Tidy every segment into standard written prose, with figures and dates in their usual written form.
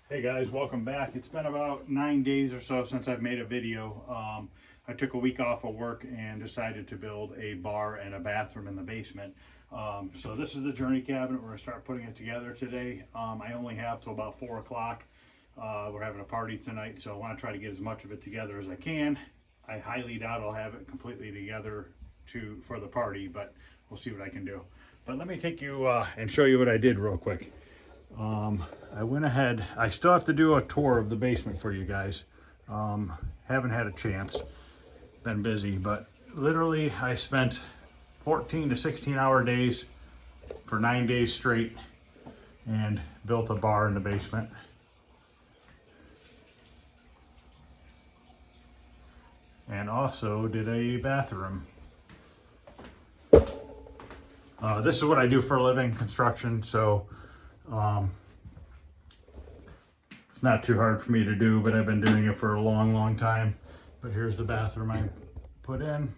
Hey guys, welcome back. It's been about 9 days or so since I've made a video. I took a week off of work and decided to build a bar and a bathroom in the basement. So this is the Journey cabinet. We're gonna start putting it together today. I only have till about 4 o'clock. We're having a party tonight, so I wanna try to get as much of it together as I can. I highly doubt I'll have it completely together for the party, but we'll see what I can do. But let me take you and show you what I did real quick. I went ahead, I still have to do a tour of the basement for you guys. Haven't had a chance, been busy, but literally I spent 14 to 16 hour days for 9 days straight and built a bar in the basement. And also did a bathroom. This is what I do for a living, construction, so it's not too hard for me to do, but I've been doing it for a long time. But here's the bathroom I put in.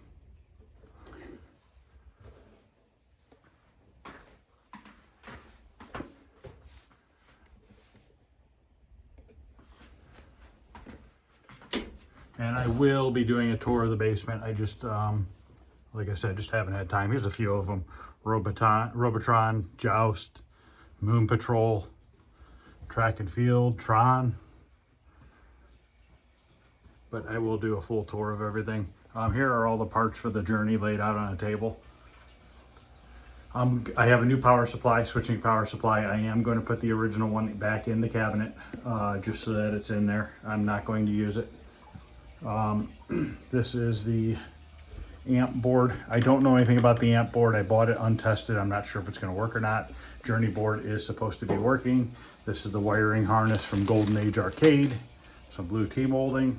And I will be doing a tour of the basement. I just, like I said, just haven't had time. Here's a few of them. Robotron, Joust, Moon Patrol, Track and Field, Tron. But I will do a full tour of everything. Here are all the parts for the Journey laid out on a table. I have a new power supply, switching power supply. I am going to put the original one back in the cabinet, just so that it's in there. I'm not going to use it. This is the amp board. I don't know anything about the amp board. I bought it untested. I'm not sure if it's going to work or not. Journey board is supposed to be working. This is the wiring harness from Golden Age Arcade. Some blue T-molding.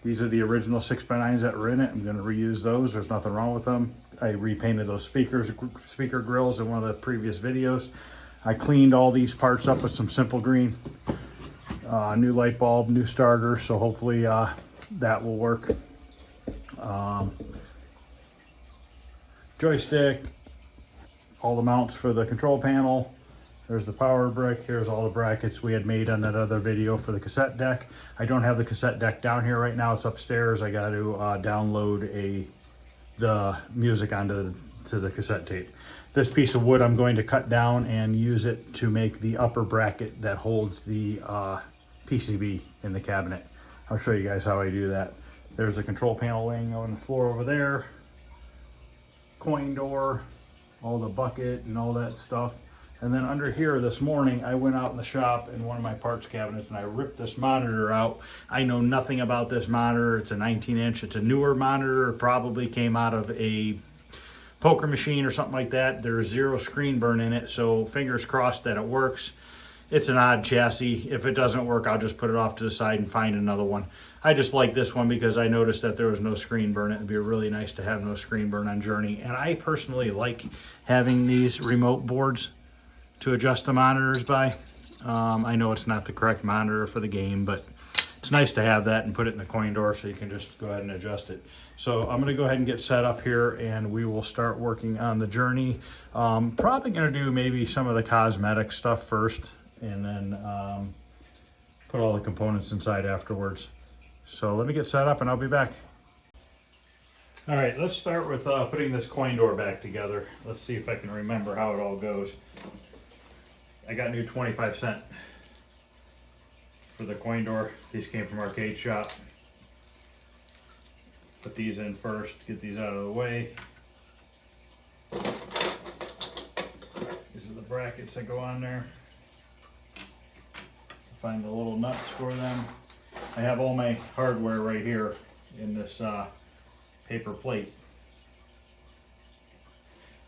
These are the original 6x9s that were in it. I'm going to reuse those. There's nothing wrong with them. I repainted those speaker grills in one of the previous videos. I cleaned all these parts up with some Simple Green. New light bulb, new starter, so hopefully that will work. Joystick, all the mounts for the control panel. There's the power brick. Here's all the brackets we had made on that other video for the cassette deck. I don't have the cassette deck down here right now. It's upstairs. I got to download the music onto the cassette tape. This piece of wood I'm going to cut down and use it to make the upper bracket that holds the PCB in the cabinet. I'll show you guys how I do that. There's the control panel laying on the floor over there. Coin door, all the bucket and all that stuff. And then under here this morning, I went out in the shop in one of my parts cabinets and I ripped this monitor out. I know nothing about this monitor. It's a 19-inch. It's a newer monitor. It probably came out of a poker machine or something like that. There's zero screen burn in it, so fingers crossed that it works. It's an odd chassis. If it doesn't work, I'll just put it off to the side and find another one. I just like this one because I noticed that there was no screen burn. It would be really nice to have no screen burn on Journey. And I personally like having these remote boards to adjust the monitors by. I know it's not the correct monitor for the game, but it's nice to have that and put it in the coin door so you can just go ahead and adjust it. So I'm going to go ahead and get set up here and we will start working on the Journey. Probably going to do maybe some of the cosmetic stuff first and then put all the components inside afterwards. So let me get set up and I'll be back. All right, let's start with putting this coin door back together. Let's see if I can remember how it all goes. I got new 25-cent for the coin door. These came from Arcade Shop. Put these in first, get these out of the way. These are the brackets that go on there. Find the little nuts for them. I have all my hardware right here in this paper plate.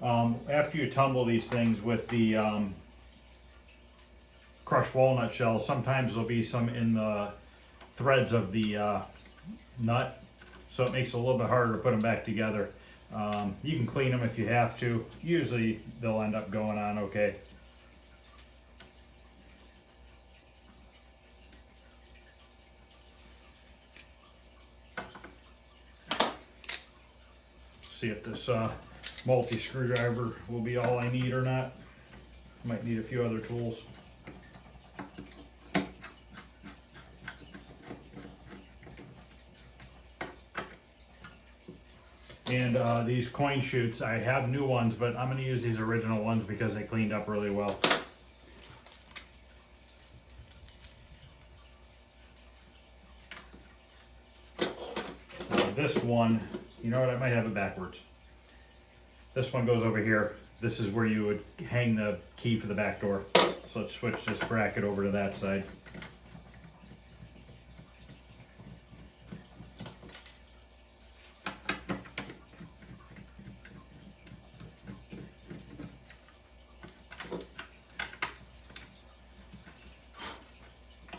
After you tumble these things with the crushed walnut shells, sometimes there'll be some in the threads of the nut, so it makes it a little bit harder to put them back together. You can clean them if you have to. Usually they'll end up going on okay. See if this multi-screwdriver will be all I need or not. Might need a few other tools. And these coin chutes, I have new ones, but I'm going to use these original ones because they cleaned up really well. This one, you know what, I might have it backwards. This one goes over here. This is where you would hang the key for the back door. So let's switch this bracket over to that side.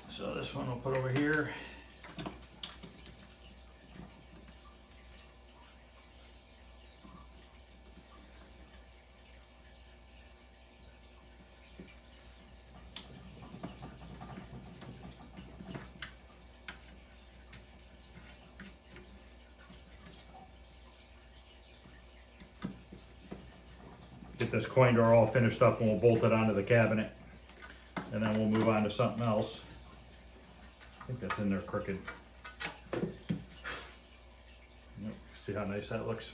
So this one we'll put over here. Get this coin door all finished up and we'll bolt it onto the cabinet. And then we'll move on to something else. I think that's in there crooked. Yep. See how nice that looks?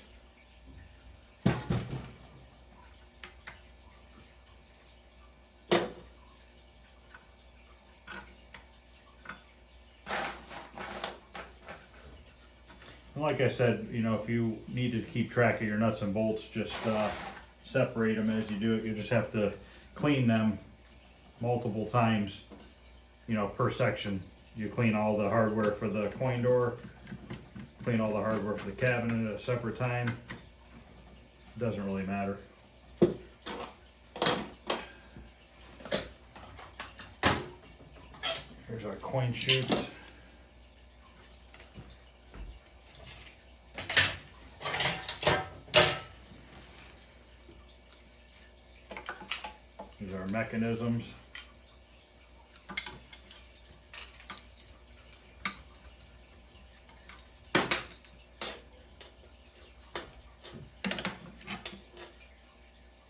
And like I said, you know, if you need to keep track of your nuts and bolts, just separate them as you do it. You just have to clean them multiple times, you know, per section. You clean all the hardware for the coin door, clean all the hardware for the cabinet at a separate time. It doesn't really matter. Here's our coin chutes. These are our mechanisms.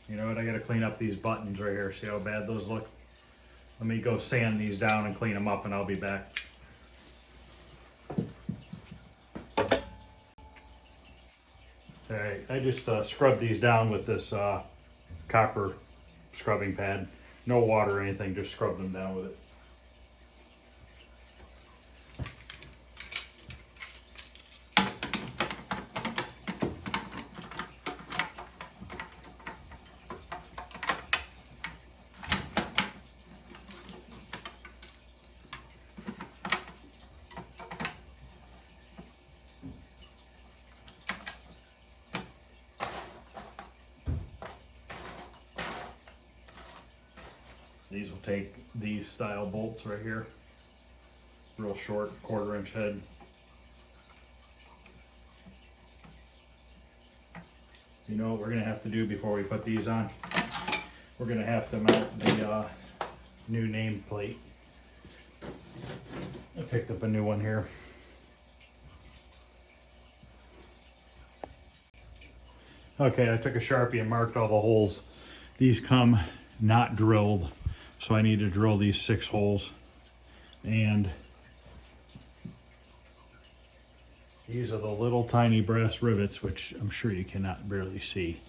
You know what, I gotta clean up these buttons right here. See how bad those look? Let me go sand these down and clean them up and I'll be back. Alright, I just scrubbed these down with this copper scrubbing pad. No water or anything, just scrub them down with it. These will take these style bolts right here, real short, 1/4 inch head. You know what we're gonna have to do before we put these on? We're gonna have to mount the new nameplate. I picked up a new one here. Okay, I took a Sharpie and marked all the holes. These come not drilled. So I need to drill these 6 holes, and these are the little tiny brass rivets, which I'm sure you cannot barely see,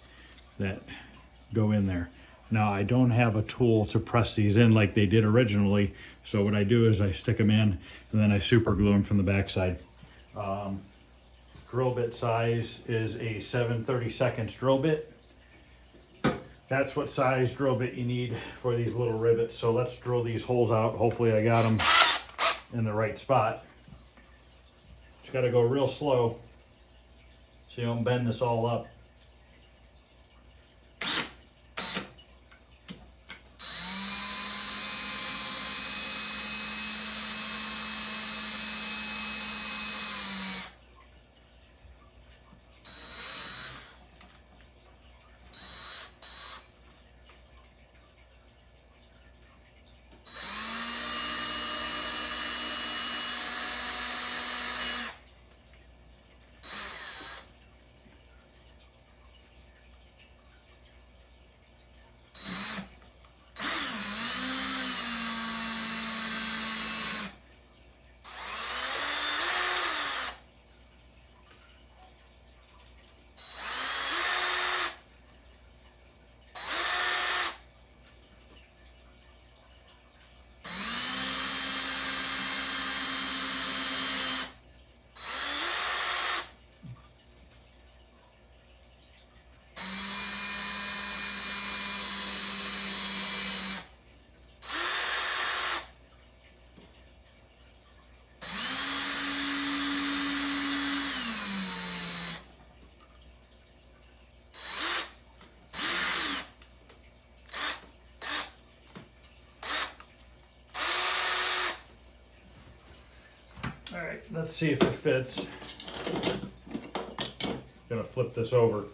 that go in there. Now I don't have a tool to press these in like they did originally, so what I do is I stick them in and then I super glue them from the backside. Drill bit size is a 7/32 drill bit. That's what size drill bit you need for these little rivets. So let's drill these holes out. Hopefully I got them in the right spot. Just got to go real slow so you don't bend this all up. All right, let's see if it fits. Gonna flip this over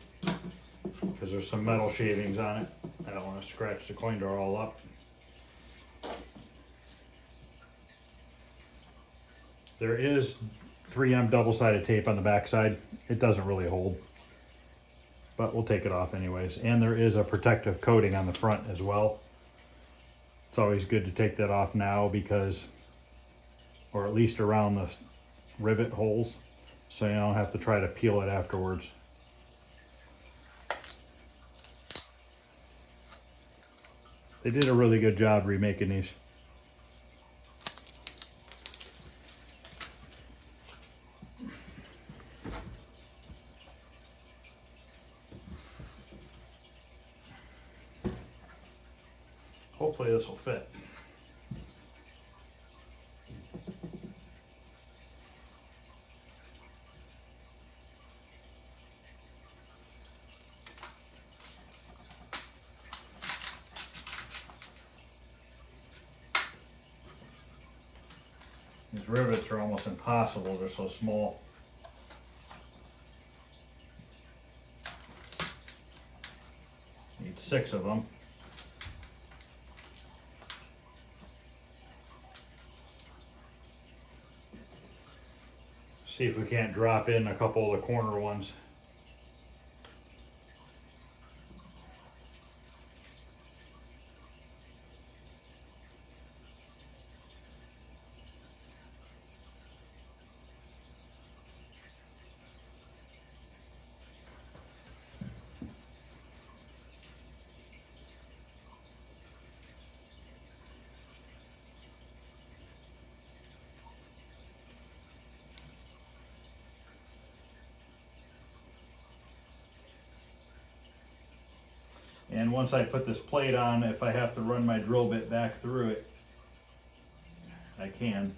because there's some metal shavings on it. I don't want to scratch the coin door all up. There is 3M double-sided tape on the backside. It doesn't really hold, but we'll take it off anyways. And there is a protective coating on the front as well. It's always good to take that off now because, or at least around the rivet holes, so you don't have to try to peel it afterwards. They did a really good job remaking these. Hopefully this will fit. These rivets are almost impossible, they're so small. Need 6 of them. See if we can't drop in a couple of the corner ones. And once I put this plate on, if I have to run my drill bit back through it, I can.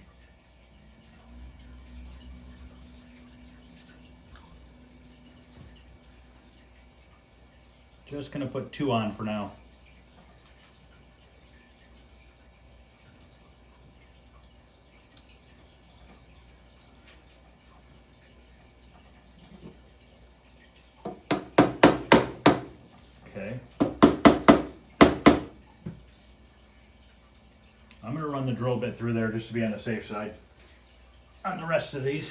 Just gonna put 2 on for now. Okay. I'm gonna run the drill bit through there just to be on the safe side on the rest of these.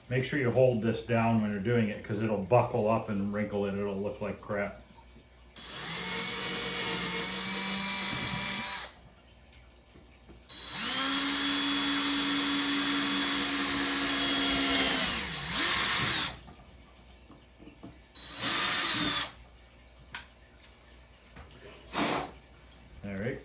Make sure you hold this down when you're doing it because it'll buckle up and wrinkle and it'll look like crap. All right.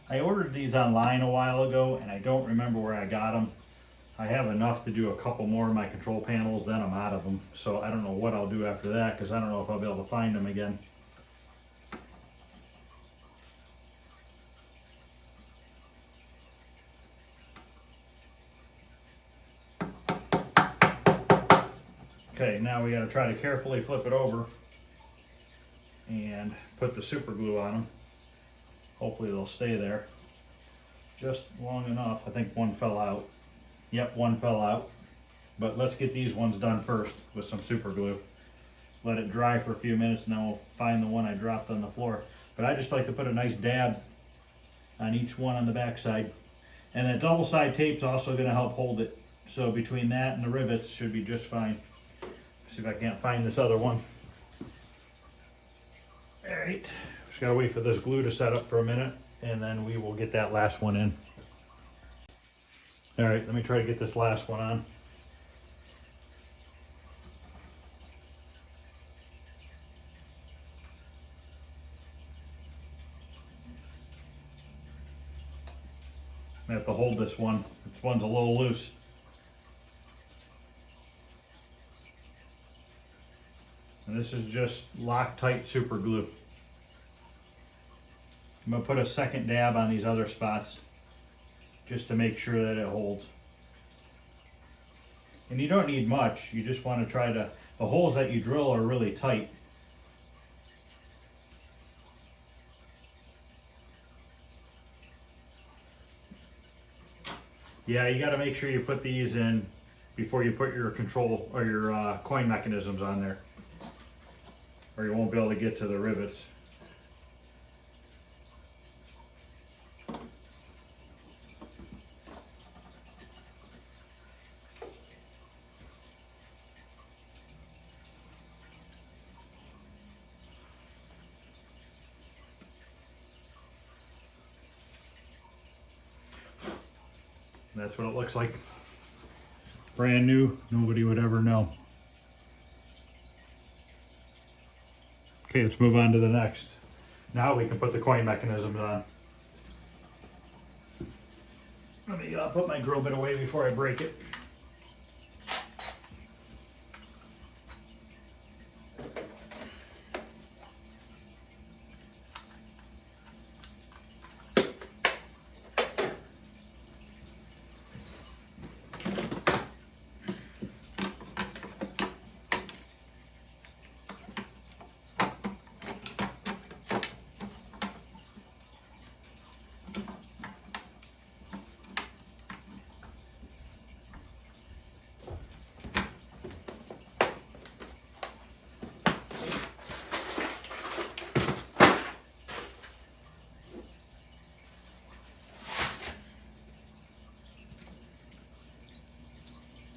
I ordered these online a while ago and I don't remember where I got them. I have enough to do a couple more of my control panels, then I'm out of them. So I don't know what I'll do after that because I don't know if I'll be able to find them again. Okay, now we got to try to carefully flip it over and put the super glue on them. Hopefully they'll stay there just long enough. I think one fell out. Yep, one fell out. But let's get these ones done first with some super glue. Let it dry for a few minutes and then we'll find the one I dropped on the floor. But I just like to put a nice dab on each one on the back side. And that double side tape's also going to help hold it. So between that and the rivets should be just fine. See if I can't find this other one. All right. Just gotta wait for this glue to set up for a minute and then we will get that last one in. All right, let me try to get this last one on. I have to hold this one. This one's a little loose. And this is just Loctite super glue. I'm going to put a second dab on these other spots just to make sure that it holds. And you don't need much. You just want to try to, the holes that you drill are really tight. Yeah, you got to make sure you put these in before you put your control or your coin mechanisms on there, or you won't be able to get to the rivets. That's what it looks like. Brand new, nobody would ever know. Okay, let's move on to the next. Now we can put the coin mechanisms on. Let me put my drill bit away before I break it.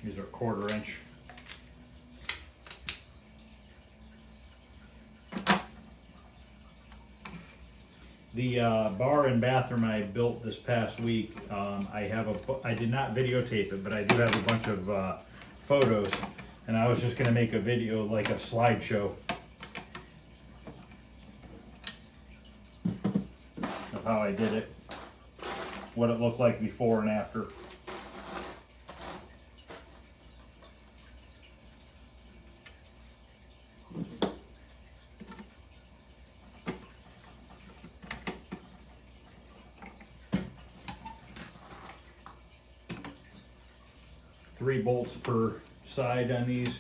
These are 1/4 inch. The bar and bathroom I built this past week, I did not videotape it, but I do have a bunch of photos, and I was just going to make a video, like a slideshow of how I did it, what it looked like before and after. Three bolts per side on these.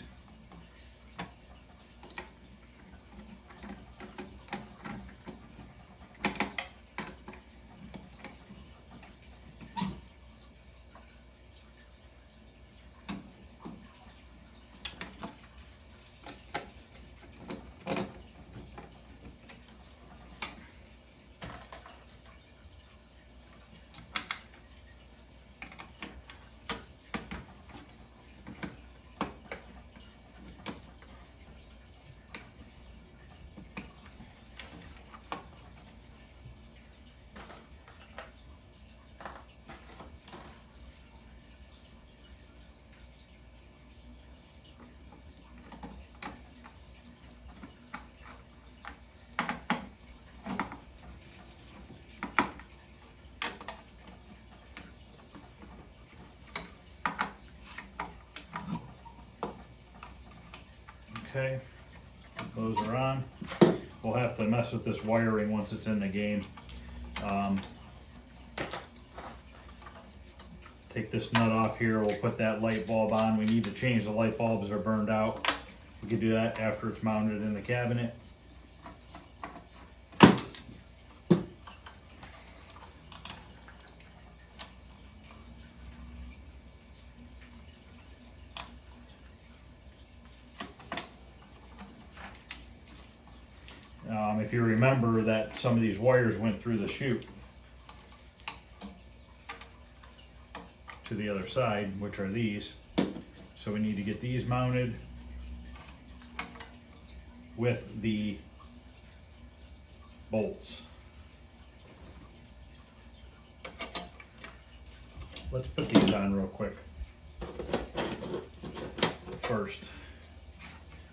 Okay, those are on. We'll have to mess with this wiring once it's in the game. Take this nut off here, we'll put that light bulb on. We need to change the light bulbs, they're burned out. We can do that after it's mounted in the cabinet. If you remember that some of these wires went through the chute to the other side, which are these. So we need to get these mounted with the bolts. Let's put these on real quick first.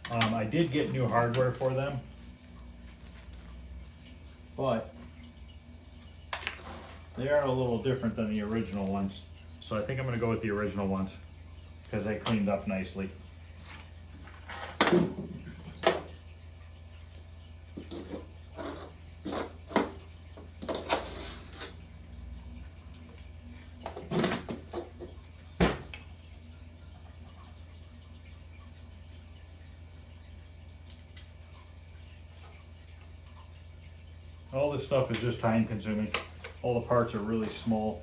I did get new hardware for them, but They are a little different than the original ones. So I think I'm gonna go with the original ones because they cleaned up nicely. All this stuff is just time consuming. All the parts are really small.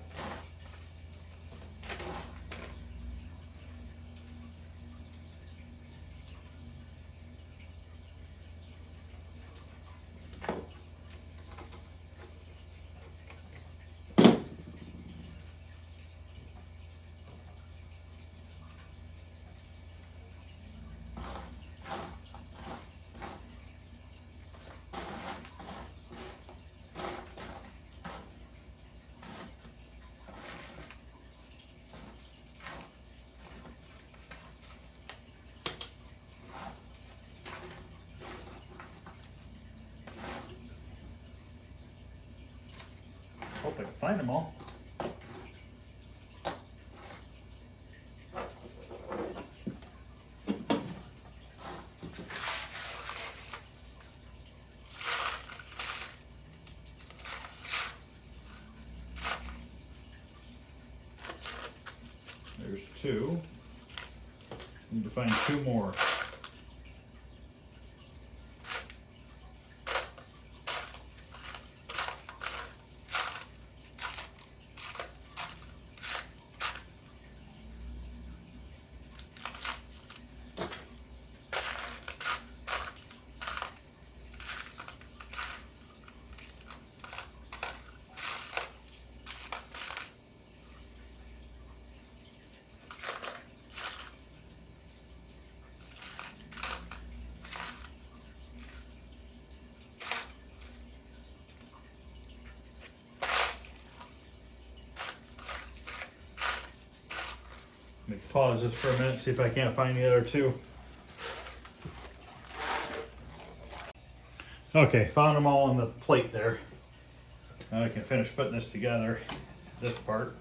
Hope I can find them all. There's two. Need to find two more. Let me pause this for a minute, see if I can't find the other two. Okay, found them all on the plate there. Now I can finish putting this together, this part.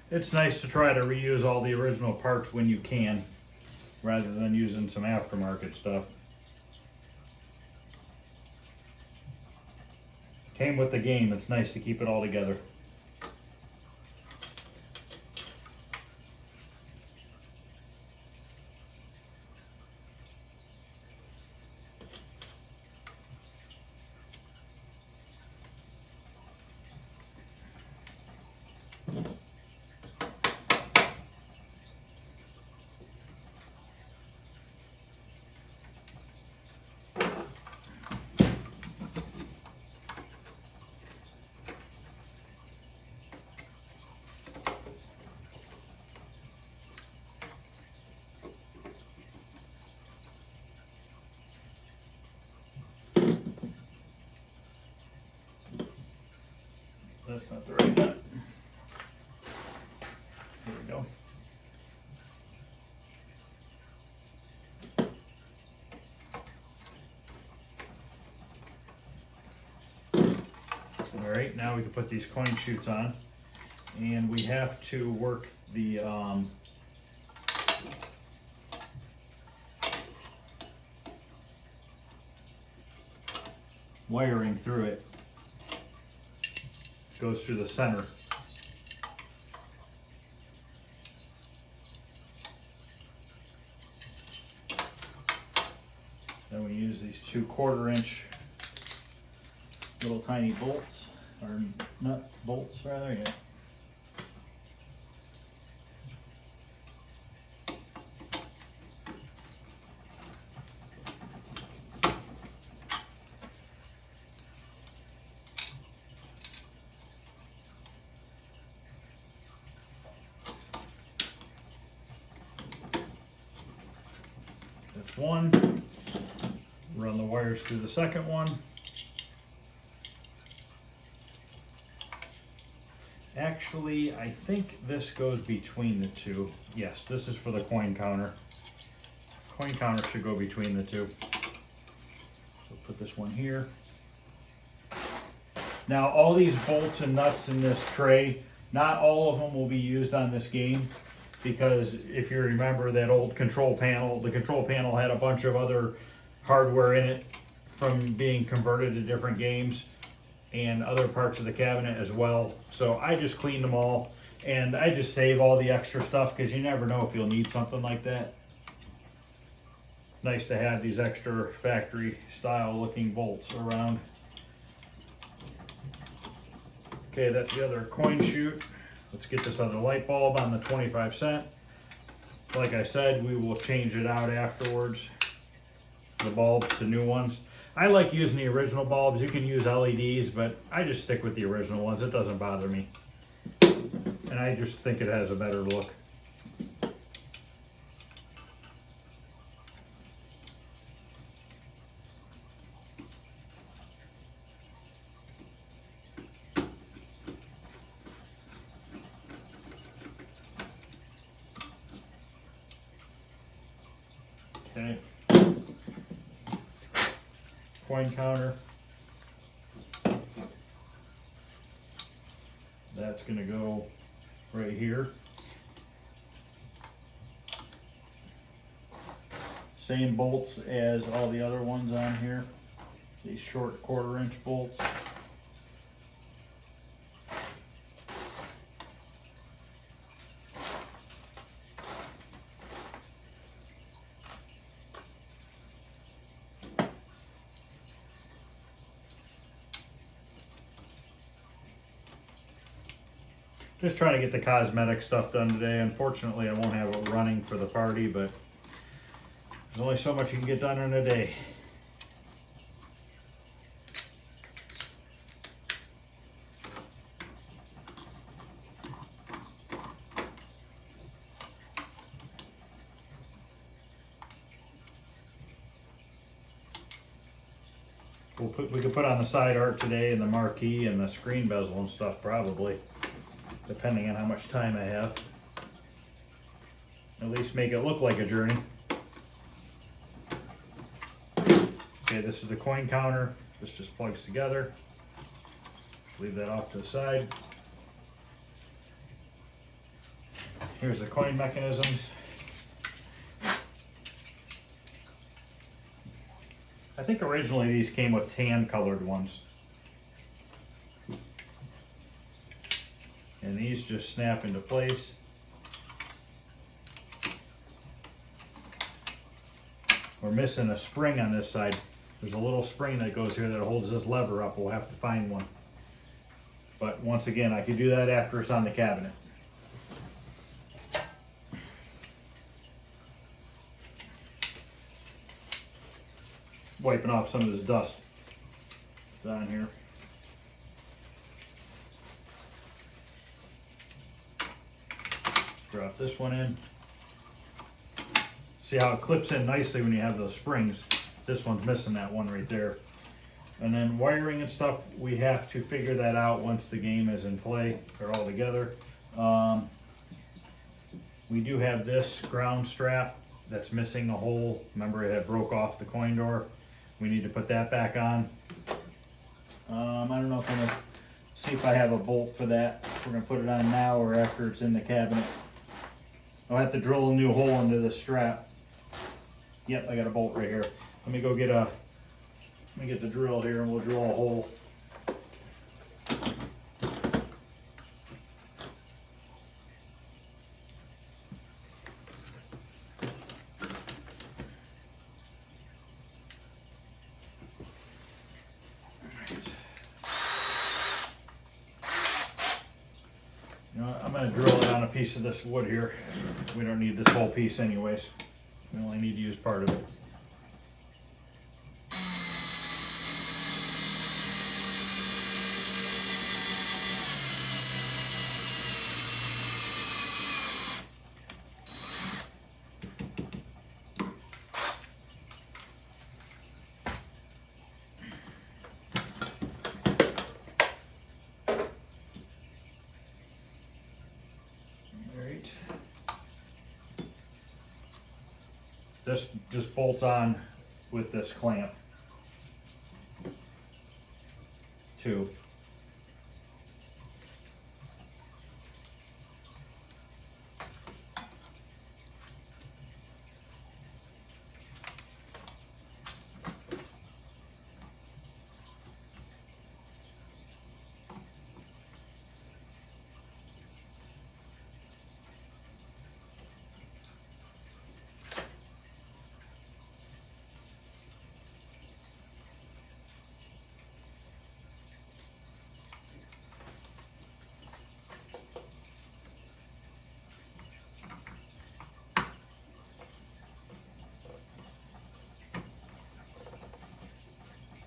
It's nice to try to reuse all the original parts when you can, rather than using some aftermarket stuff. Came with the game, it's nice to keep it all together. That's not the right nut. Here we go. All right, now we can put these coin chutes on, and we have to work the wiring through it. Goes through the center. Then we use these 2 1/4 inch little tiny bolts. or nut bolts rather, yeah. That's one. Run the wires through the second one. Actually, I think this goes between the two. Yes, this is for the coin counter. Coin counter should go between the two. So put this one here. Now all these bolts and nuts in this tray, not all of them will be used on this game, because if you remember that old control panel, the control panel had a bunch of other hardware in it from being converted to different games and other parts of the cabinet as well. So I just cleaned them all, and I just save all the extra stuff because you never know if you'll need something like that. Nice to have these extra factory style looking bolts around. Okay, that's the other coin chute. Let's get this other light bulb on the 25¢. Like I said, we will change it out afterwards, the bulbs to new ones. I like using the original bulbs. You can use LEDs, but I just stick with the original ones. It doesn't bother me. And I just think it has a better look. Okay. Coin counter. That's going to go right here. Same bolts as all the other ones on here. These short 1/4 inch bolts. Just trying to get the cosmetic stuff done today. Unfortunately, I won't have it running for the party, but there's only so much you can get done in a day. We could put on the side art today and the marquee and the screen bezel and stuff probably, depending on how much time I have. At least make it look like a journey. Okay, this is the coin counter. This just plugs together. Leave that off to the side. Here's the coin mechanisms. I think originally these came with tan colored ones. And these just snap into place. We're missing a spring on this side. There's a little spring that goes here that holds this lever up. We'll have to find one. But once again, I can do that after it's on the cabinet. Wiping off some of this dust that's on here. Drop this one in. See how it clips in nicely when you have those springs. This one's missing that one right there. And then wiring and stuff, we have to figure that out once the game is in play or all together. We do have this ground strap that's missing a hole. Remember, it had broke off the coin door. We need to put that back on. I don't know if I'm gonna see if I have a bolt for that. If we're gonna put it on now or after it's in the cabinet. I'll have to drill a new hole into the strap. Yep, I got a bolt right here. Let me go get the drill here and we'll drill a hole. going to drill it on a piece of this wood here. We don't need this whole piece anyways. We only need to use part of it. This just bolts on with this clamp too.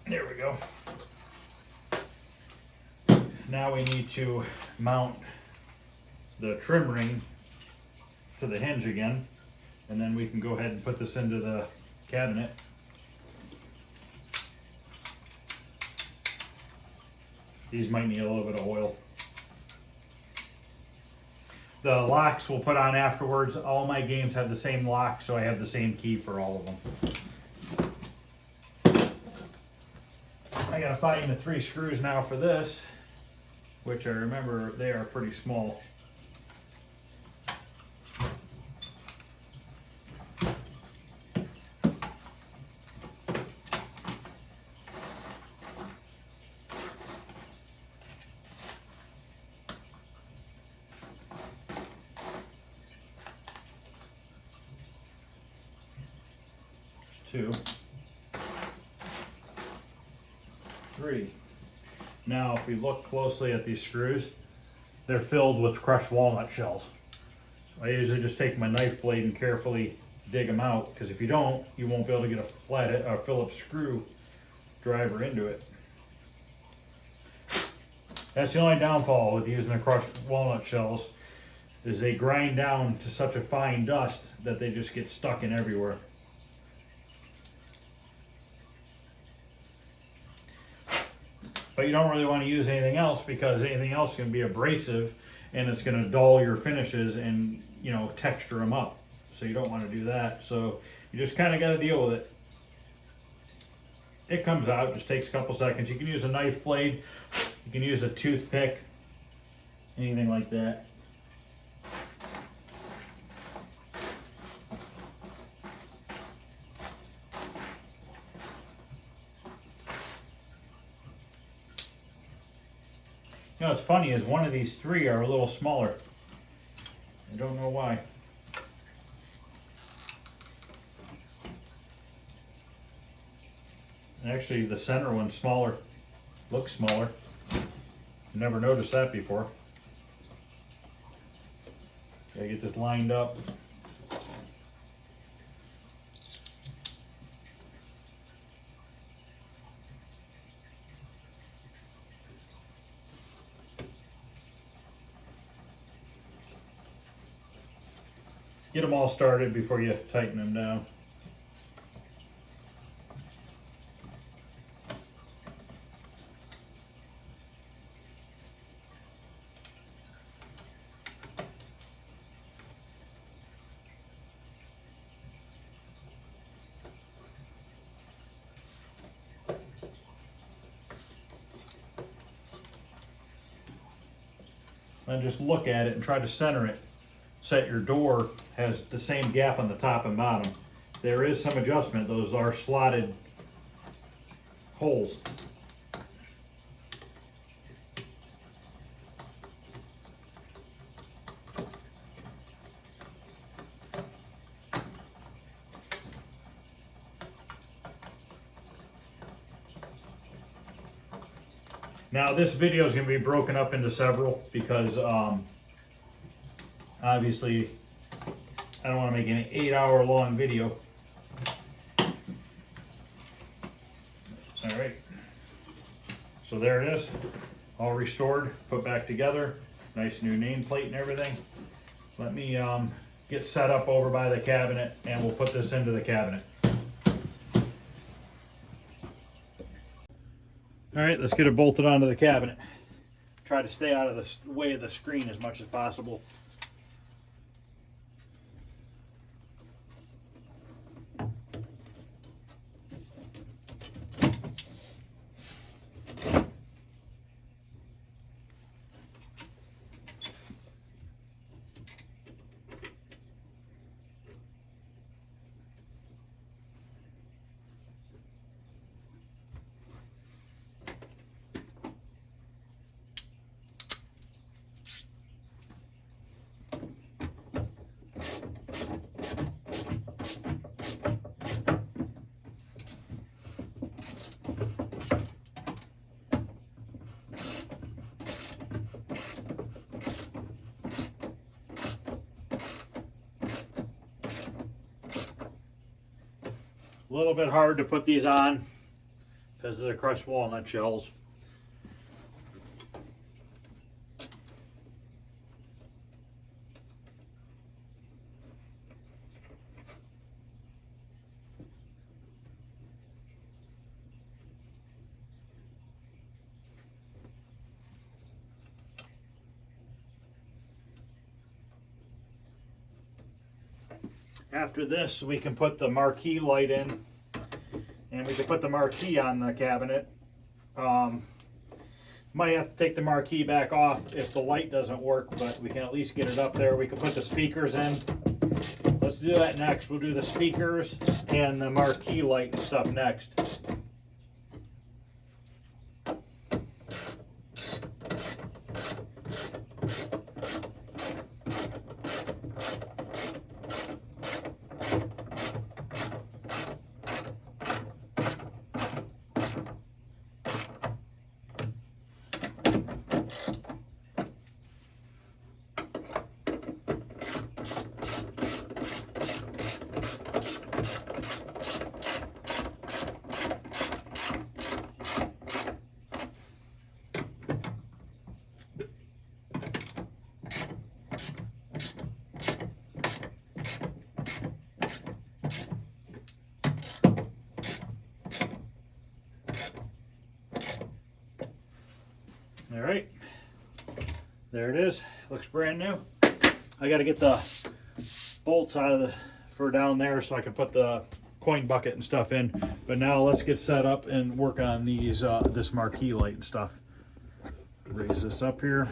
There we go. Now we need to mount the trim ring to the hinge again, and then we can go ahead and put this into the cabinet. These might need a little bit of oil. The locks we'll put on afterwards. All my games have the same lock, so I have the same key for all of them. I gotta find the 3 screws now for this, which I remember they are pretty small. There's 2. 3. Now, if we look closely at these screws, they're filled with crushed walnut shells. I usually just take my knife blade and carefully dig them out, because if you don't, you won't be able to get a Phillips screw driver into it. That's the only downfall with using the crushed walnut shells, is they grind down to such a fine dust that they just get stuck in everywhere. But you don't really want to use anything else, because anything else can be abrasive and it's going to dull your finishes and, you know, texture them up. So you don't want to do that. So you just kind of got to deal with it. It comes out, just takes a couple seconds. You can use a knife blade, you can use a toothpick, anything like that. You know, what's funny is one of these 3 are a little smaller. I don't know why. Actually, the center one's smaller. Looks smaller. Never noticed that before. Gotta get this lined up. Get them all started before you tighten them down. And just look at it and try to center it. Set your door has the same gap on the top and bottom. There is some adjustment. Those are slotted holes. Now this video is going to be broken up into several, because Obviously, I don't want to make an 8-hour long video. All right, so there it is, all restored, put back together, nice new nameplate and everything. Let me get set up over by the cabinet and we'll put this into the cabinet. All right, let's get it bolted onto the cabinet. Try to stay out of the way of the screen as much as possible. A little bit hard to put these on because of the crushed walnut shells. After this, we can put the marquee light in, and we can put the marquee on the cabinet. Might have to take the marquee back off if the light doesn't work, but we can at least get it up there. We can put the speakers in. Let's do that next. We'll do the speakers and the marquee light and stuff next. All right, there it is. Looks brand new. I got to get the bolts out of for down there so I can put the coin bucket and stuff in. But now let's get set up and work on these this marquee light and stuff. Raise this up here.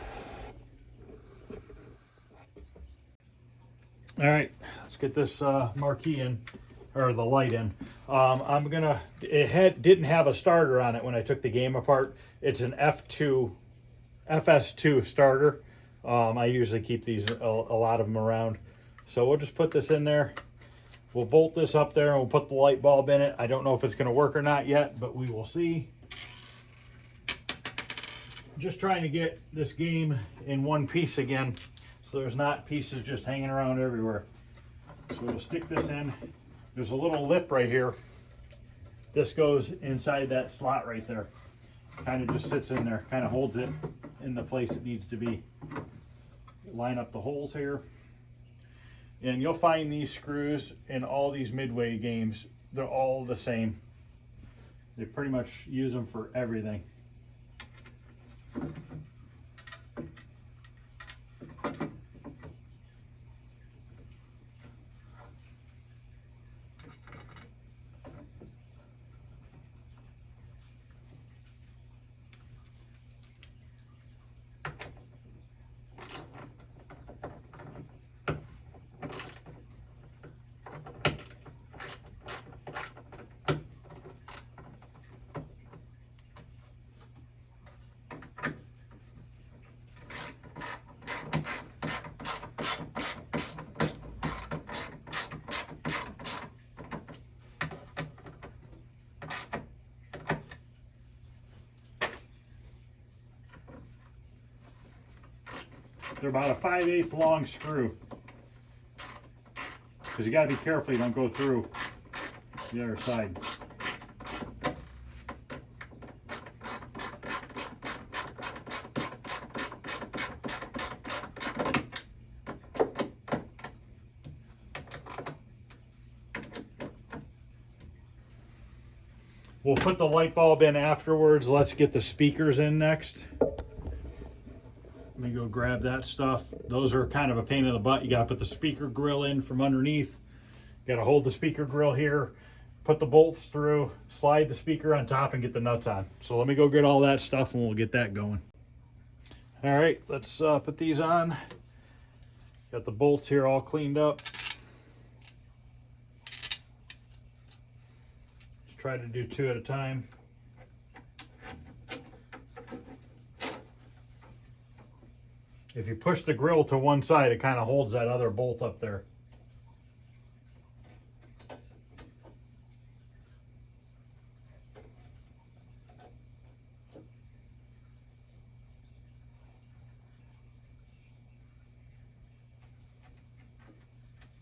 All right, let's get this marquee in, or the light in. It didn't have a starter on it when I took the game apart. It's an FS2 starter. I usually keep these, a lot of them around. So we'll just put this in there. We'll bolt this up there and we'll put the light bulb in it. I don't know if it's going to work or not yet, but we will see. Just trying to get this game in one piece again, so there's not pieces just hanging around everywhere. So we'll stick this in. There's a little lip right here. This goes inside that slot right there. Kind of just sits in there, kind of holds it in the place it needs to be. Line up the holes here. And you'll find these screws in all these Midway games. They're all the same. They pretty much use them for everything. They're about a 5/8 long screw. Because you got to be careful you don't go through the other side. We'll put the light bulb in afterwards. Let's get the speakers in next. Let me go grab that stuff. Those are kind of a pain in the butt. You got to put the speaker grill in from underneath. You got to hold the speaker grill here, put the bolts through, slide the speaker on top, and get the nuts on. So let me go get all that stuff and we'll get that going. All right, let's put these on. Got the bolts here all cleaned up. Try to do 2 at a time. If you push the grill to one side, it kind of holds that other bolt up there.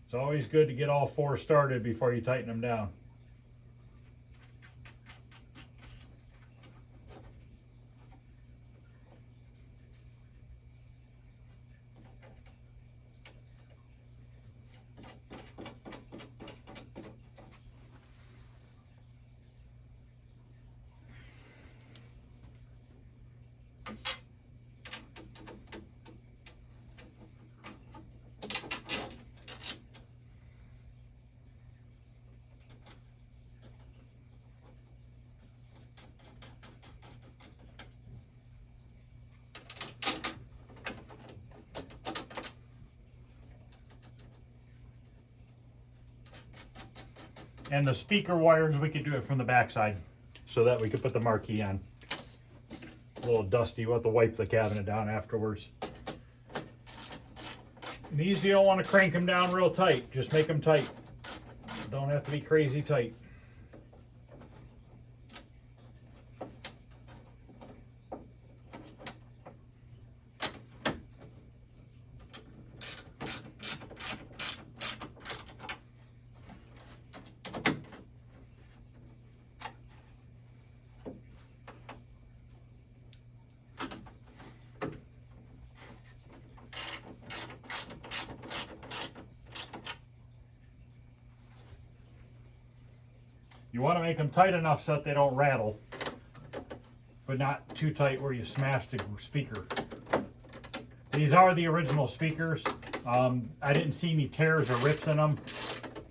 It's always good to get all 4 started before you tighten them down. And the speaker wires, we could do it from the back side so that we could put the marquee on. A little dusty, we'll have to wipe the cabinet down afterwards. And these, you don't want to crank them down real tight, just make them tight. Don't have to be crazy tight. You want to make them tight enough so that they don't rattle, but not too tight where you smash the speaker. These are the original speakers. I didn't see any tears or rips in them.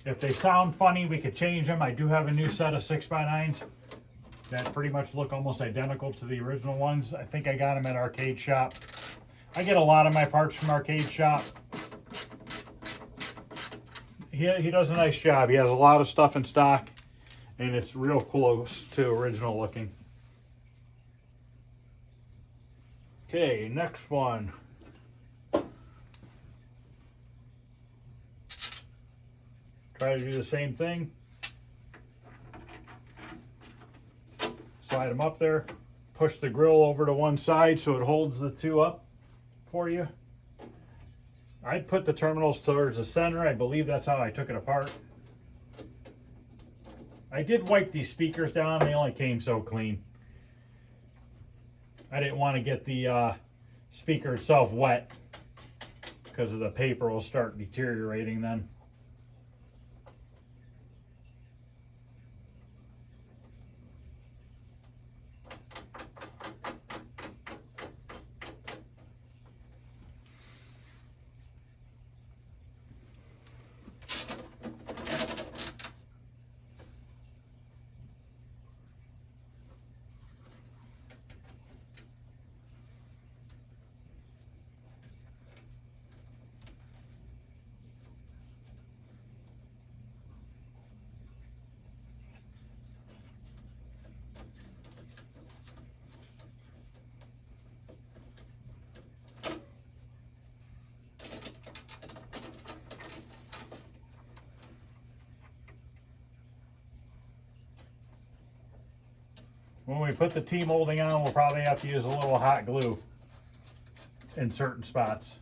If they sound funny, we could change them. I do have a new set of 6x9s that pretty much look almost identical to the original ones. I think I got them at Arcade Shop. I get a lot of my parts from Arcade Shop. He does a nice job. He has a lot of stuff in stock, and it's real close to original looking. Okay, next one. Try to do the same thing. Slide them up there. Push the grill over to one side so it holds the 2 up for you. I'd put the terminals towards the center. I believe that's how I took it apart. I did wipe these speakers down. They only came so clean. I didn't want to get the speaker itself wet because of the paper will start deteriorating then. When we put the T-molding on, we'll probably have to use a little hot glue in certain spots.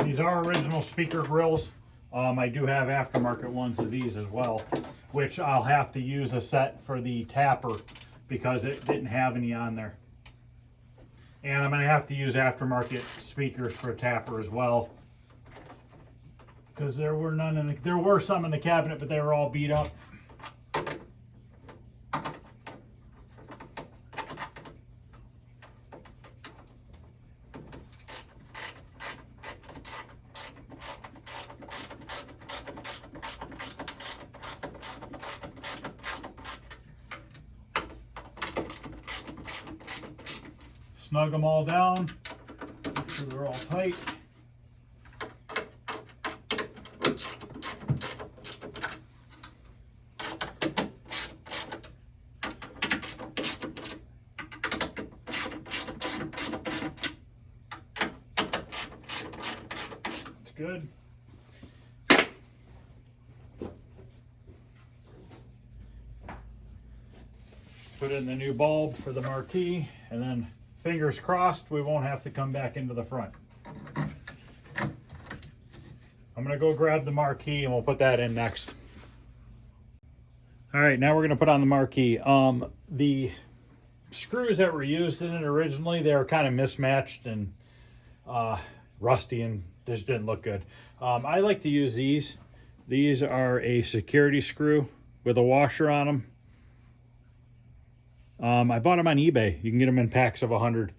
These are original speaker grills. I do have aftermarket ones of these as well, which I'll have to use a set for the tapper because it didn't have any on there. And I'm going to have to use aftermarket speakers for a tapper as well, because there were none in the, there were some in the cabinet, but they were all beat up. Snug them all down, make sure they're all tight. It's good. Put in the new bulb for the marquee, and then fingers crossed we won't have to come back into the front. I'm gonna go grab the marquee and we'll put that in next. All right, now we're gonna put on the marquee. The screws that were used in it originally, they were kind of mismatched and rusty and just didn't look good. I like to use these. These are a security screw with a washer on them. I bought them on eBay. You can get them in packs of 100.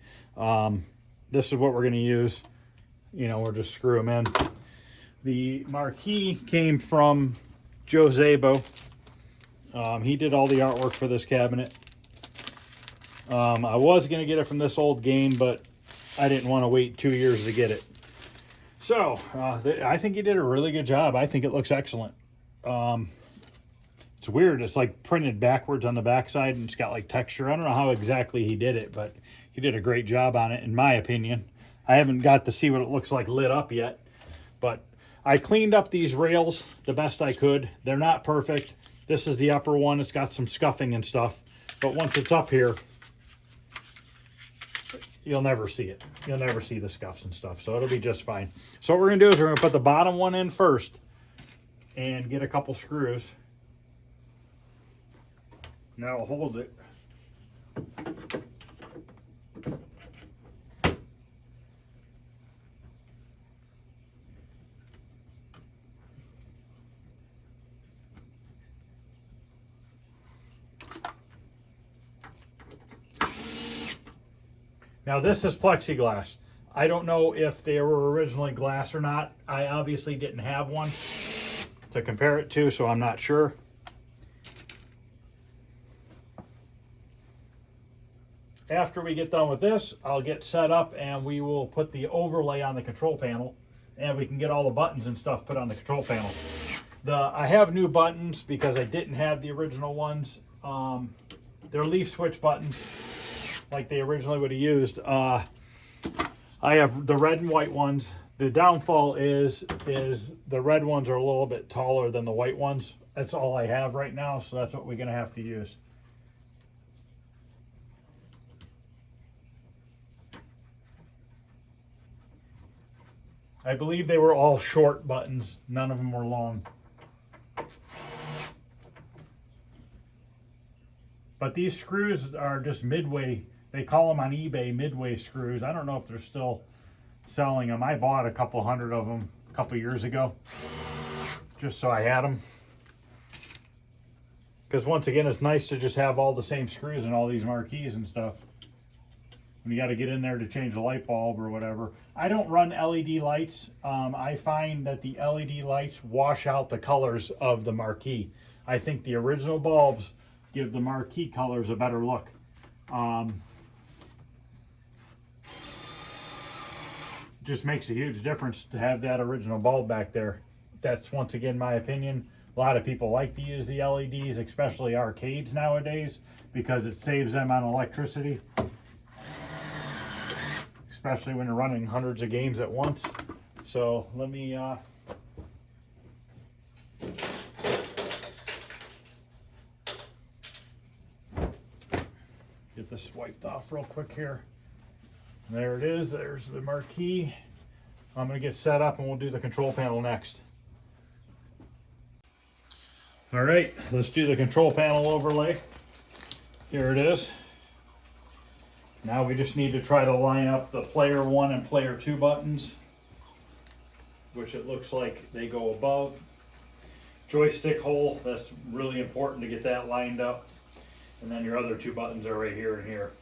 This is what we're going to use. You know, we'll just screw them in. The marquee came from Joe Zabo. He did all the artwork for this cabinet. I was going to get it from this old game, but I didn't want to wait 2 years to get it. So, I think he did a really good job. I think it looks excellent. It's weird. It's like printed backwards on the backside and it's got like texture. I don't know how exactly he did it, but he did a great job on it, in my opinion. I haven't got to see what it looks like lit up yet, but I cleaned up these rails the best I could. They're not perfect. This is the upper one. It's got some scuffing and stuff, but once it's up here, you'll never see it. You'll never see the scuffs and stuff, so it'll be just fine. So what we're gonna do is we're gonna put the bottom one in first and get a couple screws. Now I'll hold it. Now this is plexiglass. I don't know if they were originally glass or not. I obviously didn't have one to compare it to, so I'm not sure. After we get done with this, I'll get set up and we will put the overlay on the control panel, and we can get all the buttons and stuff put on the control panel. I have new buttons because I didn't have the original ones. They're leaf switch buttons like they originally would have used. I have the red and white ones. The downfall is the red ones are a little bit taller than the white ones. That's all I have right now, so that's what we're gonna have to use. I believe they were all short buttons. None of them were long. But these screws are just midway. They call them on eBay midway screws. I don't know if they're still selling them. I bought a couple hundred of them a couple years ago, just so I had them. Because once again, it's nice to just have all the same screws in all these marquees and stuff. When you got to get in there to change a light bulb or whatever. I don't run LED lights. I find that the LED lights wash out the colors of the marquee. I think the original bulbs give the marquee colors a better look. Just makes a huge difference to have that original bulb back there. That's, once again, my opinion. A lot of people like to use the LEDs, especially arcades nowadays, because it saves them on electricity, especially when you're running hundreds of games at once. So let me get this wiped off real quick here. There it is. There's the marquee. I'm going to get set up and we'll do the control panel next. All right, let's do the control panel overlay. Here it is. Now we just need to try to line up the player 1 and player 2 buttons, which it looks like they go above. Joystick hole, that's really important to get that lined up. And then your other 2 buttons are right here and here.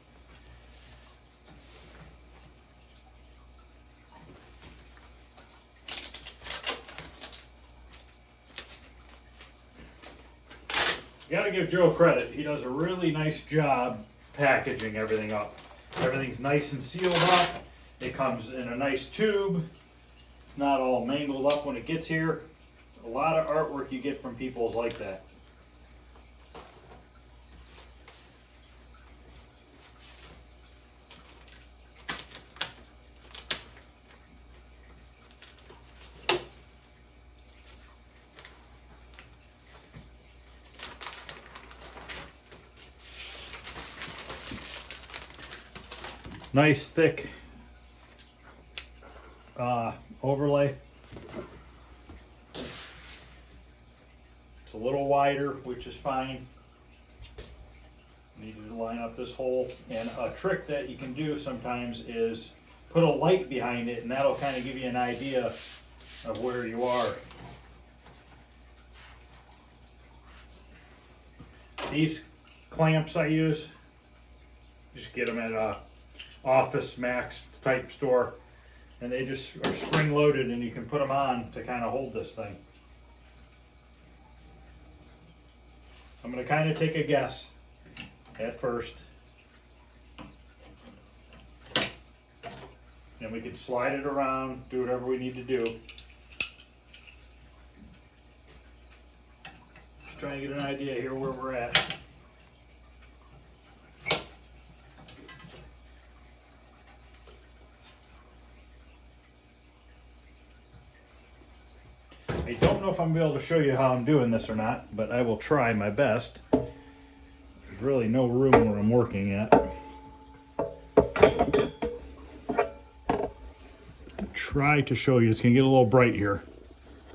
You gotta give Joe credit. He does a really nice job packaging everything up. Everything's nice and sealed up. It comes in a nice tube, not all mangled up when it gets here. A lot of artwork you get from people is like that. Nice thick overlay. It's a little wider, which is fine. Need to line up this hole. And a trick that you can do sometimes is put a light behind it, and that'll kind of give you an idea of where you are. These clamps I use, just get them at a Office Max type store, and they just are spring loaded and you can put them on to kind of hold this thing. I'm going to kind of take a guess at first, and we can slide it around, do whatever we need to do. Just trying to get an idea here where we're at. I don't know if I'm going to be able to show you how I'm doing this or not, but I will try my best. There's really no room where I'm working at. Try to show you. It's going to get a little bright here.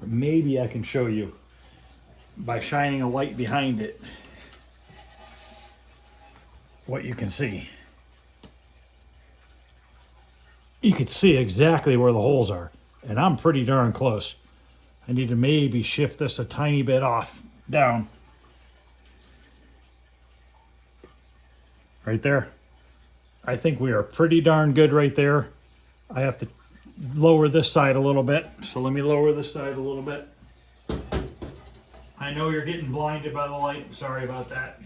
But maybe I can show you by shining a light behind it what you can see. You can see exactly where the holes are, and I'm pretty darn close. I need to maybe shift this a tiny bit off, down. Right there. I think we are pretty darn good right there. I have to lower this side a little bit. So let me lower this side a little bit. I know you're getting blinded by the light. Sorry about that.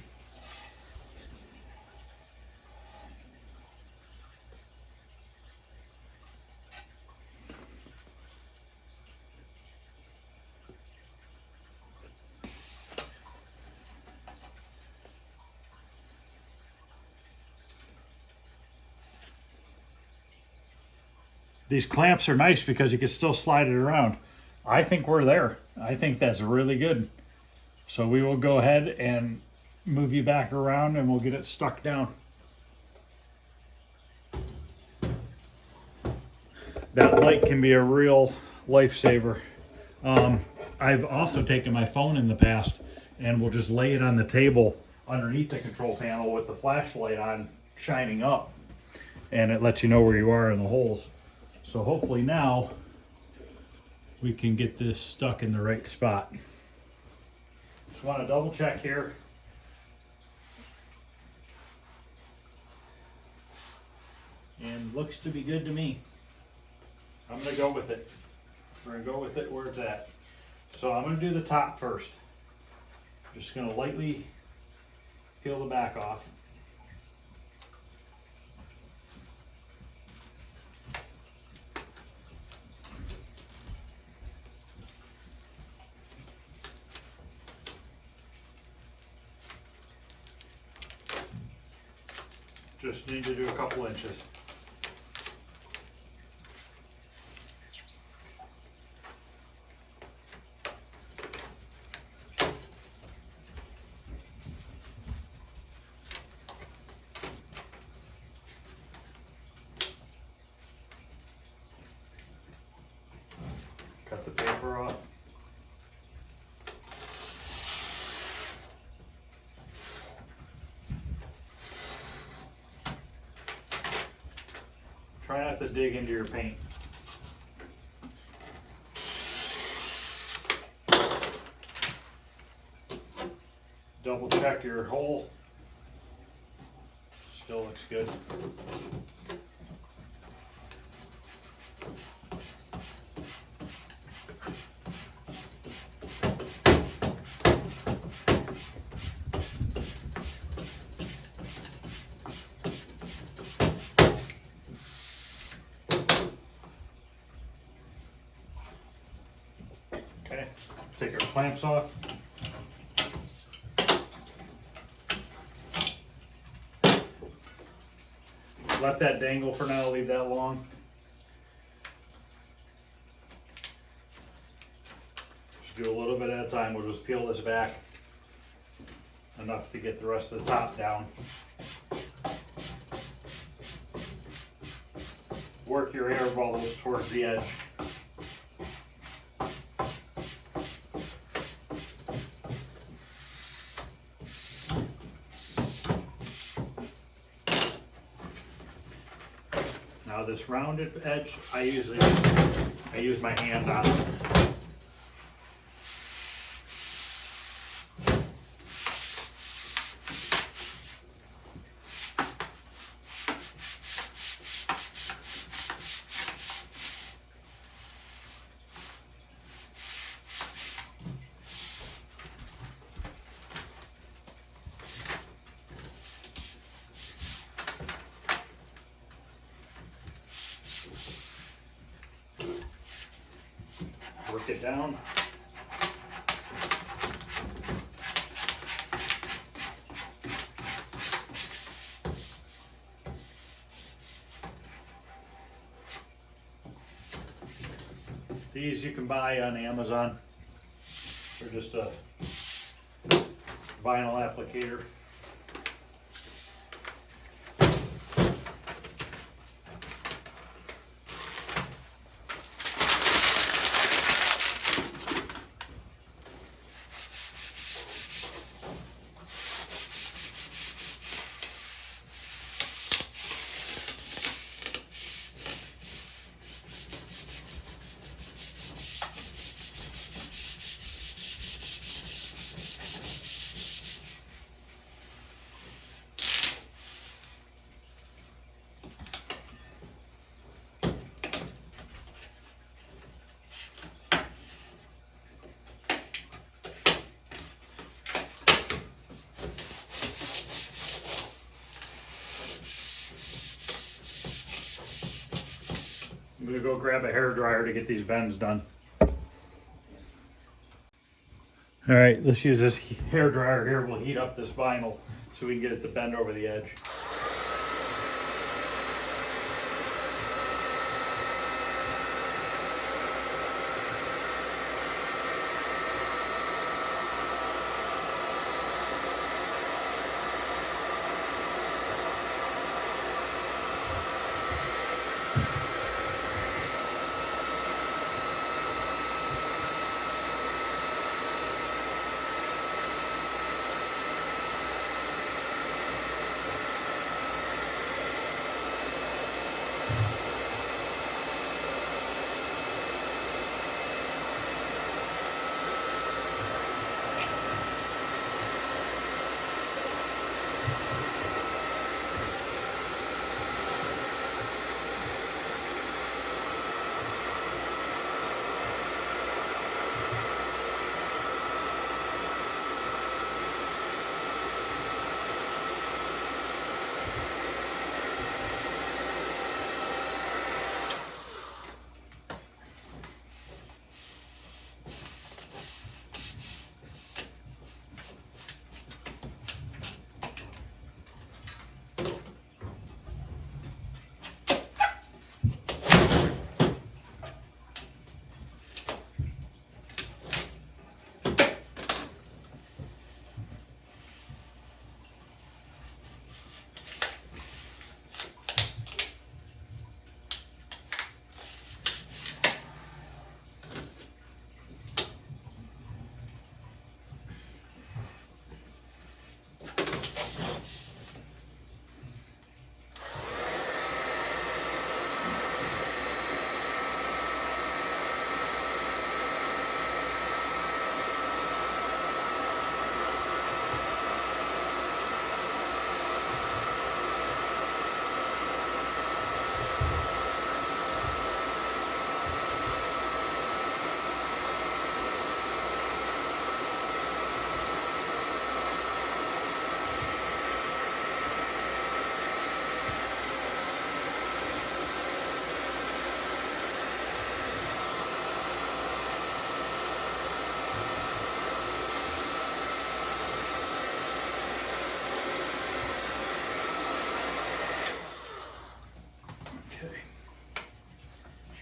These clamps are nice because you can still slide it around. I think we're there. I think that's really good. So we will go ahead and move you back around and we'll get it stuck down. That light can be a real lifesaver. I've also taken my phone in the past and we'll just lay it on the table underneath the control panel with the flashlight on, shining up, and it lets you know where you are in the holes. So hopefully now we can get this stuck in the right spot. Just want to double check here. And looks to be good to me. I'm going to go with it. We're going to go with it where it's at. So I'm going to do the top first. Just going to lightly peel the back off. Just need to do a couple inches. cover off. Try not to dig into your paint. Double check your hole. Still looks good. Okay, take our clamps off. Let that dangle for now, leave that long. Just do a little bit at a time. We'll just peel this back enough to get the rest of the top down. Work your air bubbles towards the edge. Now this rounded edge, I use my hand on it. Work it down. These you can buy on Amazon. They're just a vinyl applicator. I'm gonna go grab a hair dryer to get these bends done. All right, let's use this hair dryer here. We'll heat up this vinyl so we can get it to bend over the edge.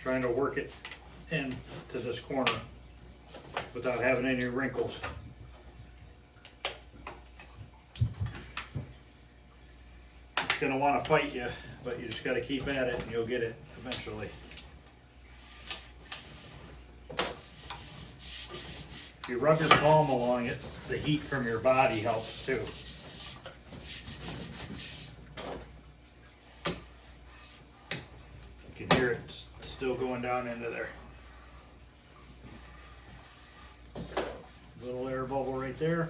trying to work it into this corner without having any wrinkles. It's going to want to fight you, but you just got to keep at it and you'll get it eventually. If you rub your palm along it, the heat from your body helps too. You can hear it still going down into there. Little air bubble right there.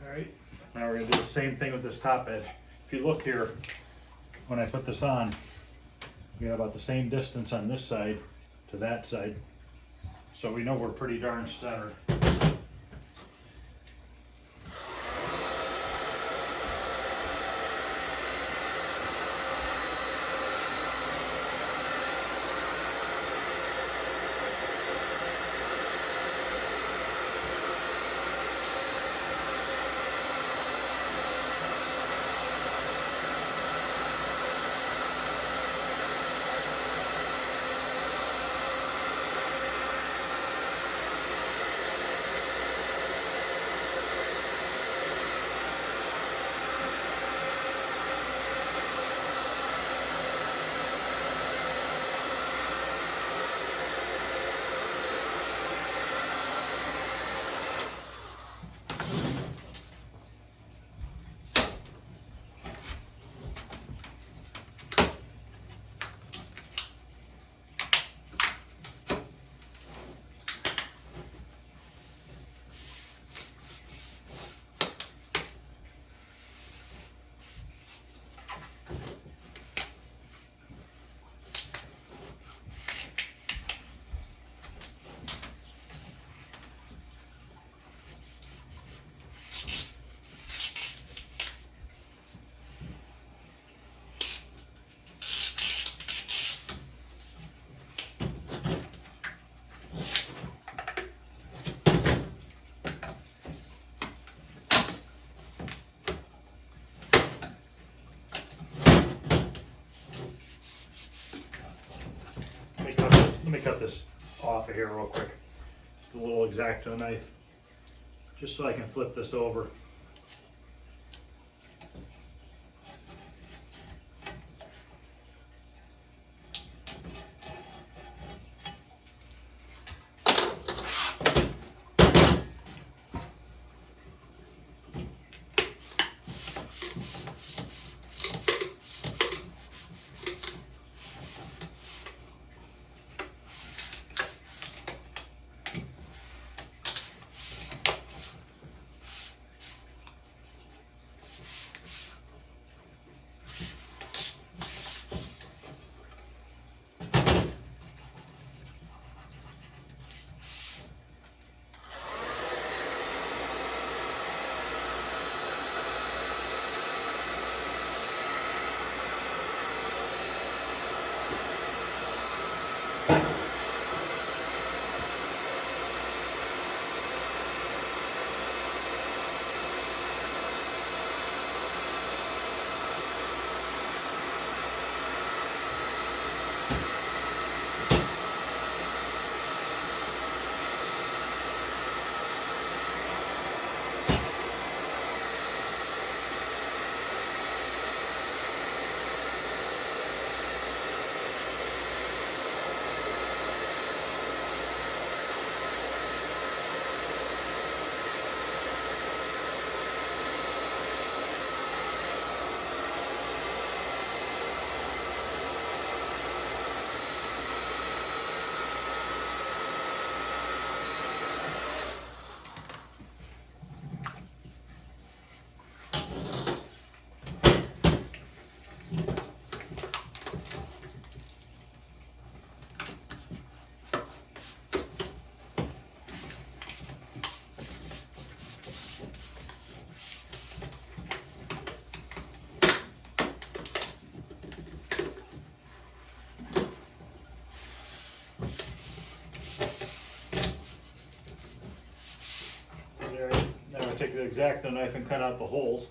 Alright, now we're going to do the same thing with this top edge. If you look here, when I put this on, we have about the same distance on this side to that side. So we know we're pretty darn centered. Let me cut this off of here real quick. The little X-Acto knife, just so I can flip this over. take the X-Acto knife and cut out the holes.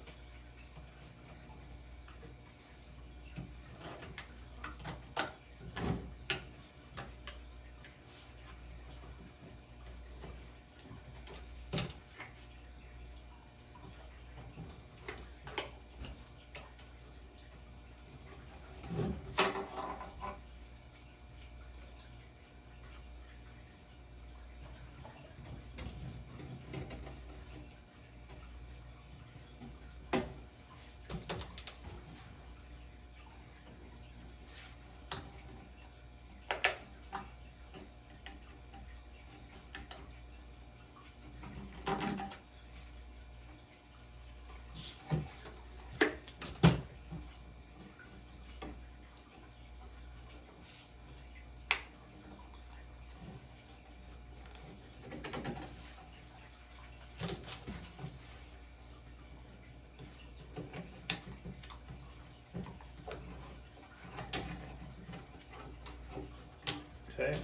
Okay.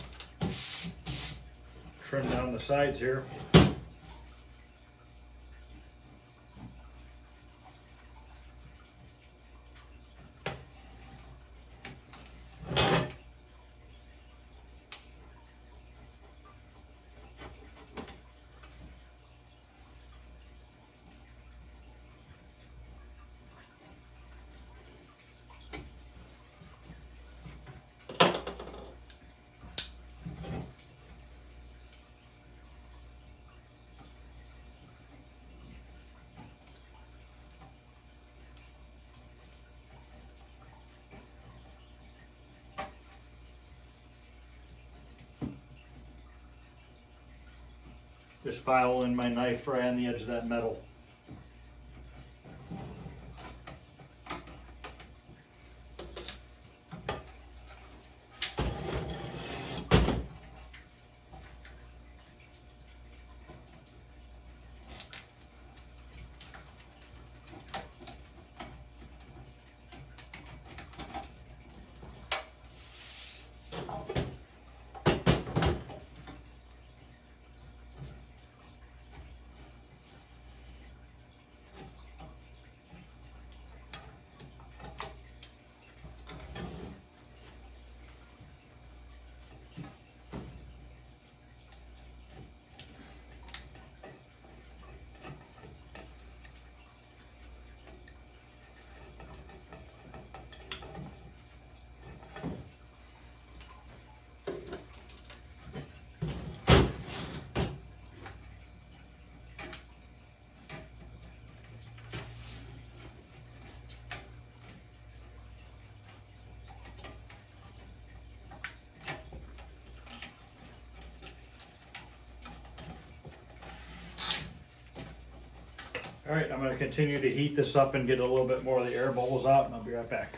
Trim down the sides here. Just file in my knife right on the edge of that metal. All right, I'm going to continue to heat this up and get a little bit more of the air bubbles out, and I'll be right back.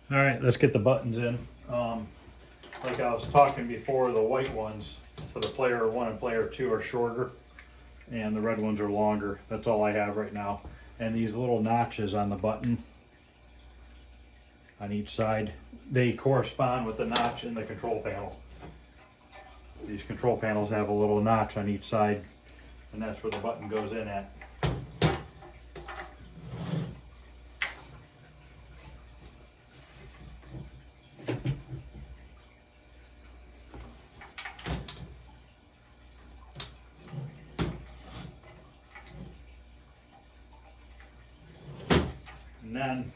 All right, let's get the buttons in. Like I was talking before, the white ones for the player 1 and player 2 are shorter, and the red ones are longer. That's all I have right now. And these little notches on the button on each side, they correspond with the notch in the control panel. These control panels have a little notch on each side, and that's where the button goes in at. And then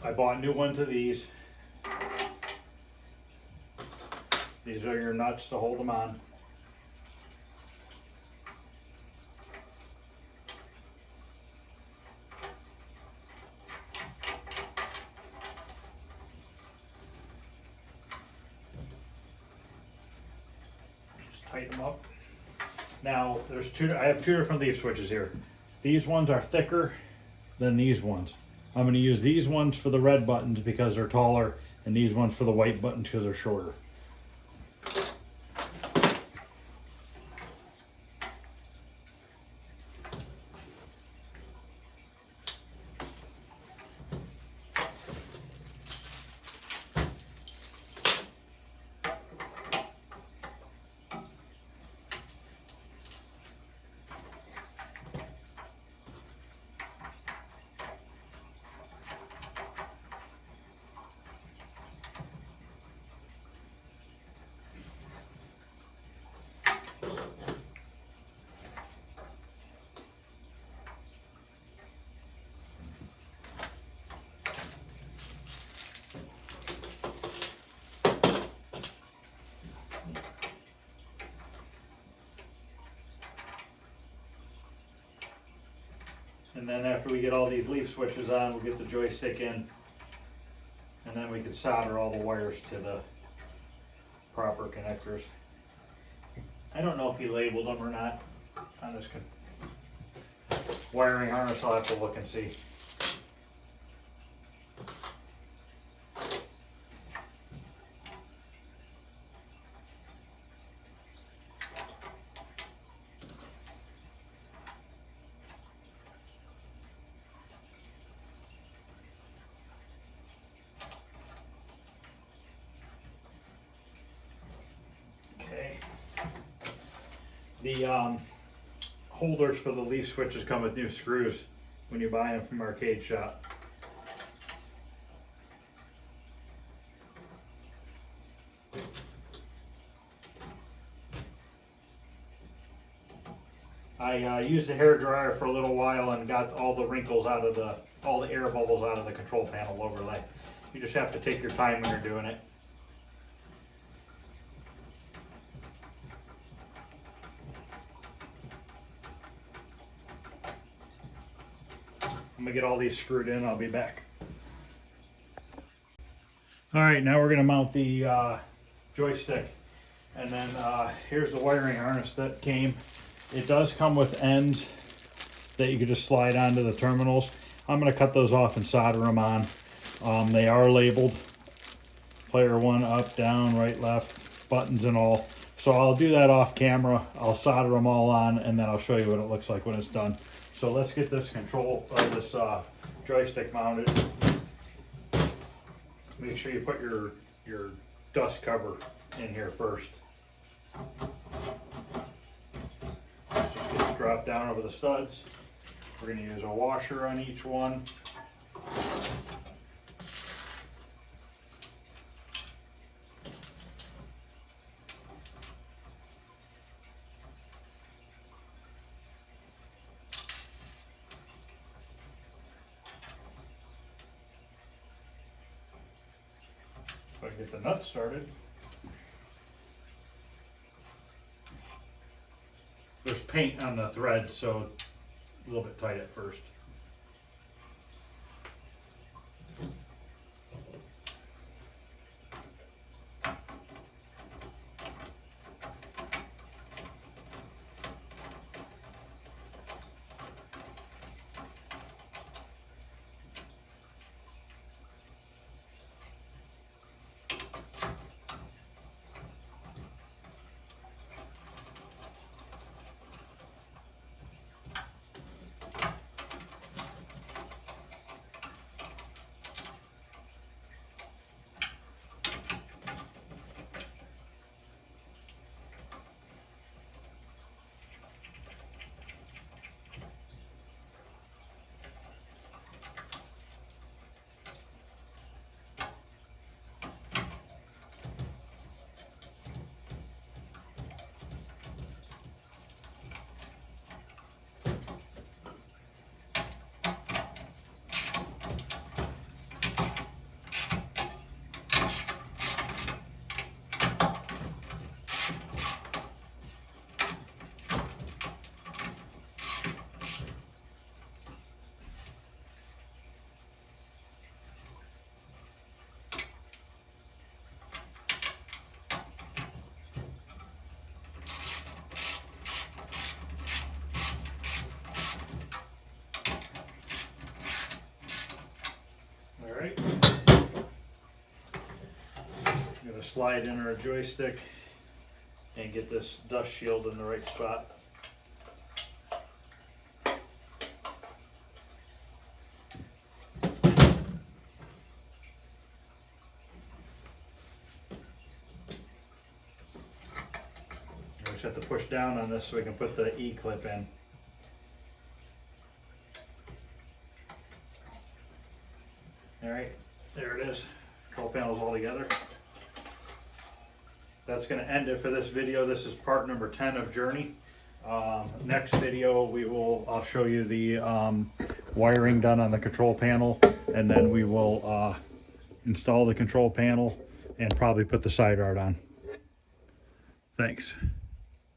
I bought new ones of these. These are your nuts to hold them on. Just tighten them up. Now there's I have two different leaf switches here. These ones are thicker than these ones. I'm going to use these ones for the red buttons because they're taller, and these ones for the white buttons because they're shorter. And then after we get all these leaf switches on, we'll get the joystick in, and then we can solder all the wires to the proper connectors. I don't know if he labeled them or not on this wiring harness. I'll have to look and see. Okay. The holders for the leaf switches come with new screws when you buy them from Arcade Shop. I used the hair dryer for a little while and got all the wrinkles out of all the air bubbles out of the control panel overlay. You just have to take your time when you're doing it. I'm gonna get all these screwed in, I'll be back. All right, now we're gonna mount the joystick. And then here's the wiring harness that came. It does come with ends that you can just slide onto the terminals. I'm gonna cut those off and solder them on. They are labeled, player 1, up, down, right, left, buttons and all. So I'll do that off camera. I'll solder them all on, and then I'll show you what it looks like when it's done. So let's get this this joystick mounted. Make sure you put your dust cover in here first. Just get it dropped down over the studs. We're going to use a washer on each one. So I get the nuts started. There's paint on the thread, so a little bit tight at first. Alright, I'm going to slide in our joystick and get this dust shield in the right spot. I just have to push down on this so we can put the E-clip in. Alright, there it is. Control panels all together. That's going to end it for this video. This is part number 10 of Journey. Next video I'll show you the wiring done on the control panel, and then we will install the control panel and probably put the side art on. Thanks.